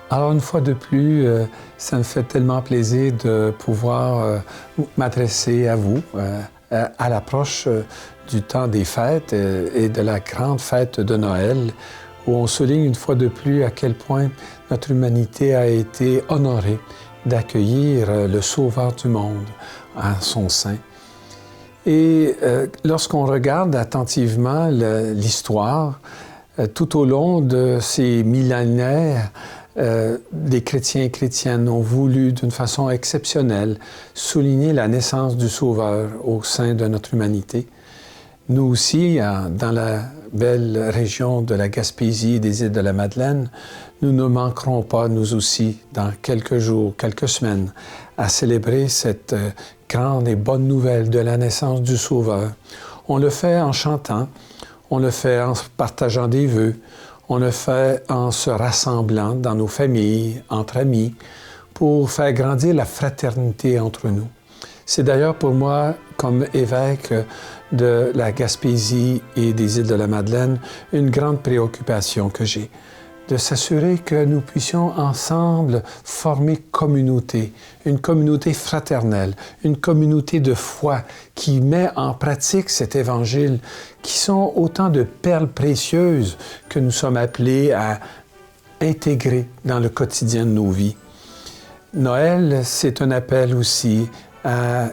Alors, une fois de plus, ça me fait tellement plaisir de pouvoir m'adresser à vous à l'approche du temps des fêtes et de la grande fête de Noël, où on souligne une fois de plus à quel point notre humanité a été honorée d'accueillir le Sauveur du monde à son sein. Et lorsqu'on regarde attentivement l'histoire, tout au long de ces millénaires, les chrétiens et chrétiennes ont voulu, d'une façon exceptionnelle, souligner la naissance du Sauveur au sein de notre humanité. Nous aussi, dans la belle région de la Gaspésie et des îles de la Madeleine, nous ne manquerons pas, nous aussi, dans quelques jours, quelques semaines, à célébrer cette grande et bonne nouvelle de la naissance du Sauveur. On le fait en chantant, on le fait en partageant des vœux, on le fait en se rassemblant dans nos familles, entre amis, pour faire grandir la fraternité entre nous. C'est d'ailleurs pour moi, comme évêque de la Gaspésie et des îles de la Madeleine, une grande préoccupation que j'ai, de s'assurer que nous puissions ensemble former communauté, une communauté fraternelle, une communauté de foi qui met en pratique cet évangile, qui sont autant de perles précieuses que nous sommes appelés à intégrer dans le quotidien de nos vies. Noël, c'est un appel aussi à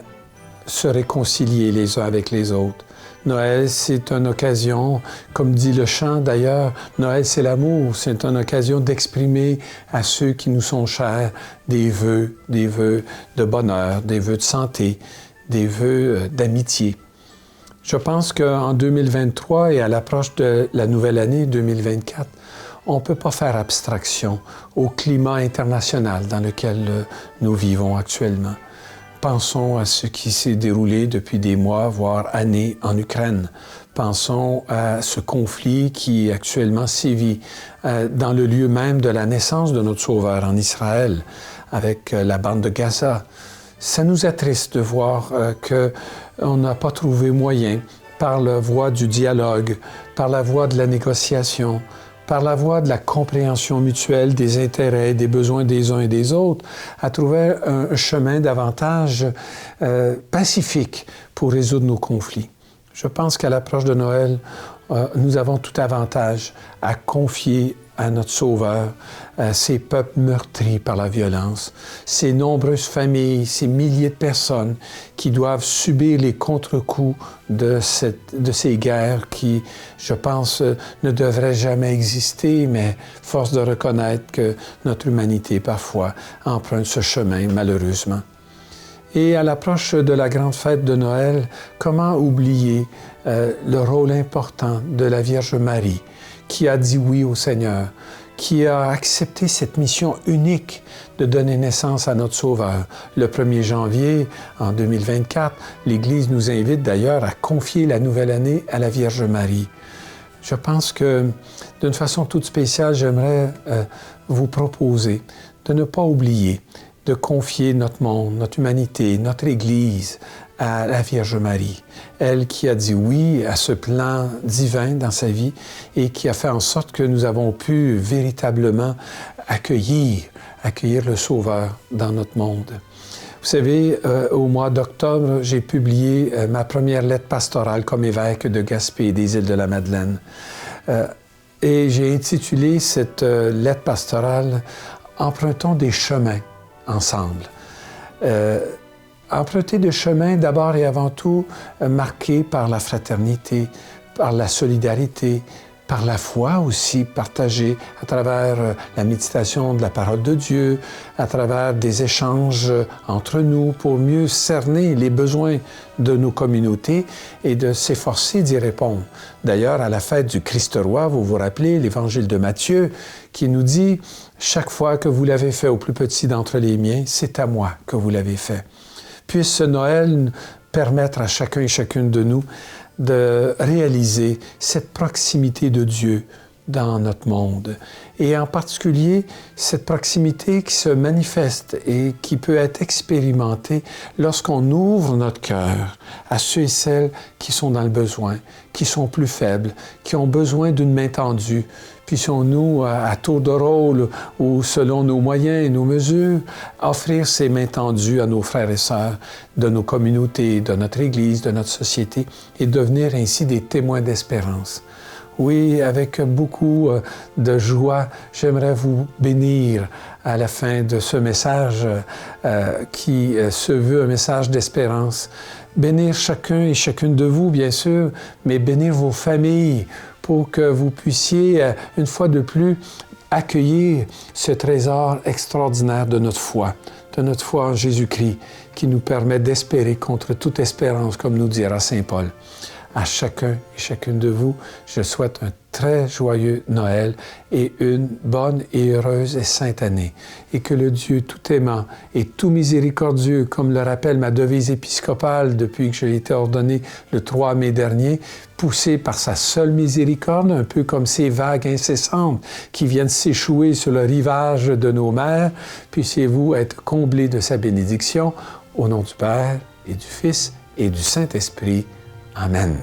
se réconcilier les uns avec les autres. Noël, c'est une occasion, comme dit le chant d'ailleurs, Noël, c'est l'amour. C'est une occasion d'exprimer à ceux qui nous sont chers des vœux de bonheur, des vœux de santé, des vœux d'amitié. Je pense qu'en 2023 et à l'approche de la nouvelle année 2024, on ne peut pas faire abstraction au climat international dans lequel nous vivons actuellement. Pensons à ce qui s'est déroulé depuis des mois, voire années en Ukraine. Pensons à ce conflit qui actuellement sévit dans le lieu même de la naissance de notre Sauveur en Israël, avec la bande de Gaza. Ça nous attriste de voir qu'on n'a pas trouvé moyen, par la voie du dialogue, par la voie de la négociation, par la voie de la compréhension mutuelle des intérêts et des besoins des uns et des autres, à trouver un chemin davantage pacifique pour résoudre nos conflits. Je pense qu'à l'approche de Noël, nous avons tout avantage à confier à notre Sauveur ces peuples meurtris par la violence, ces nombreuses familles, ces milliers de personnes qui doivent subir les contre-coups de ces guerres qui, je pense, ne devraient jamais exister, mais force de reconnaître que notre humanité, parfois, emprunte ce chemin, malheureusement. Et à l'approche de la grande fête de Noël, comment oublier le rôle important de la Vierge Marie, qui a dit oui au Seigneur, qui a accepté cette mission unique de donner naissance à notre Sauveur. Le 1er janvier, en 2024, l'Église nous invite d'ailleurs à confier la nouvelle année à la Vierge Marie. Je pense que, d'une façon toute spéciale, j'aimerais vous proposer de ne pas oublier de confier notre monde, notre humanité, notre Église à la Vierge Marie. Elle qui a dit oui à ce plan divin dans sa vie et qui a fait en sorte que nous avons pu véritablement accueillir le Sauveur dans notre monde. Vous savez, au mois d'octobre, j'ai publié ma première lettre pastorale comme évêque de Gaspé et des îles de la Madeleine. Et j'ai intitulé cette lettre pastorale « Empruntons des chemins ensemble ». Emprunter des chemins d'abord et avant tout marqués par la fraternité, par la solidarité, par la foi aussi partagée à travers la méditation de la parole de Dieu, à travers des échanges entre nous pour mieux cerner les besoins de nos communautés et de s'efforcer d'y répondre. D'ailleurs, à la fête du Christ-Roi, vous vous rappelez l'Évangile de Matthieu qui nous dit « Chaque fois que vous l'avez fait au plus petit d'entre les miens, c'est à moi que vous l'avez fait. » Puisse ce Noël permettre à chacun et chacune de nous de réaliser cette proximité de Dieu dans notre monde. Et en particulier, cette proximité qui se manifeste et qui peut être expérimentée lorsqu'on ouvre notre cœur à ceux et celles qui sont dans le besoin, qui sont plus faibles, qui ont besoin d'une main tendue. Puissions-nous, à tour de rôle ou selon nos moyens et nos mesures, offrir ces mains tendues à nos frères et sœurs de nos communautés, de notre Église, de notre société, et devenir ainsi des témoins d'espérance. Oui, avec beaucoup de joie, j'aimerais vous bénir à la fin de ce message qui se veut un message d'espérance. Bénir chacun et chacune de vous, bien sûr, mais bénir vos familles pour que vous puissiez, une fois de plus, accueillir ce trésor extraordinaire de notre foi en Jésus-Christ, qui nous permet d'espérer contre toute espérance, comme nous dira Saint Paul. À chacun et chacune de vous, je souhaite un très joyeux Noël et une bonne et heureuse et sainte année. Et que le Dieu tout aimant et tout miséricordieux, comme le rappelle ma devise épiscopale depuis que j'ai été ordonné le 3 mai dernier, poussé par sa seule miséricorde, un peu comme ces vagues incessantes qui viennent s'échouer sur le rivage de nos mers, puissiez-vous être comblés de sa bénédiction, au nom du Père et du Fils et du Saint-Esprit. Amen.